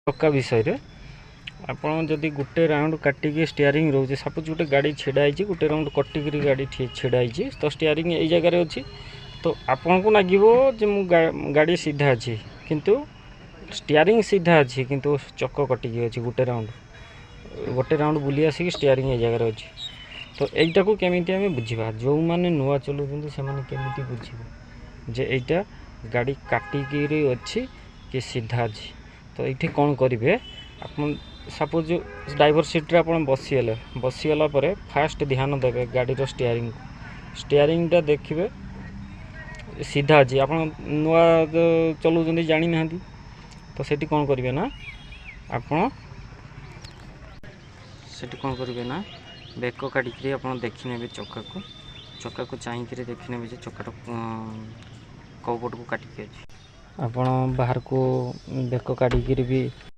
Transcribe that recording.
ଚକା ବିଷୟରେ ଆପଣ ଯଦି ଗୋଟେ ରାଉଣ୍ଡ କାଟିକି ଷ୍ଟିୟରିଂ ରହୁଛି, ସପୋଜ ଗୋଟେ ଗାଡ଼ି ଛିଡ଼ା ହେଇଛି, ଗୋଟେ ରାଉଣ୍ଡ କଟିକିରି ଗାଡ଼ି ଛିଡ଼ା ହେଇଛି, ତ ଷ୍ଟିୟରିଂ ଏଇ ଜାଗାରେ ଅଛି, ତ ଆପଣଙ୍କୁ ଲାଗିବ ଯେ ମୁଁ ଗାଡ଼ି ସିଧା ଅଛି, କିନ୍ତୁ ଷ୍ଟିୟରିଂ ସିଧା ଅଛି, କିନ୍ତୁ ଚକ କଟିକି ଅଛି। ଗୋଟେ ରାଉଣ୍ଡ ବୁଲି ଆସିକି ଷ୍ଟିୟରିଂ ଏଇ ଜାଗାରେ ଅଛି। ତ এইଟାକୁ କେମିତି ଆମେ ବୁଝିବା, ଯେଉଁମାନେ ନୂଆ ଚଲାଉଛନ୍ତି ସେମାନେ କେମିତି ବୁଝିବେ ଯେ এইଟା ଗାଡ଼ି କାଟିକିରି ଅଛି କି ସିଧା ଅଛି। ତ ଏଇଠି କ'ଣ କରିବେ, ଆପଣ ସପୋଜ ଡ୍ରାଇଭର ସିଟ୍ରେ ଆପଣ ବସିଗଲା ପରେ ଫାଷ୍ଟ ଧ୍ୟାନ ଦେବେ ଗାଡ଼ିର ଷ୍ଟିୟରିଂଟା ଦେଖିବେ ସିଧା ଅଛି। ଆପଣ ନୂଆ ଚଲାଉଛନ୍ତି, ଜାଣିନାହାନ୍ତି, ତ ସେଠି କ'ଣ କରିବେ ନା ବେକ କାଟିକିରି ଆପଣ ଦେଖିନେବେ ଚକାକୁ ଚାହିଁକିରି ଦେଖିନେବେ ଯେ ଚକାଟା କେଉଁ ପଟକୁ କାଟିକି ଅଛି। ଆପଣ ବାହାରକୁ ବେକ କାଢ଼ିକିରି ବି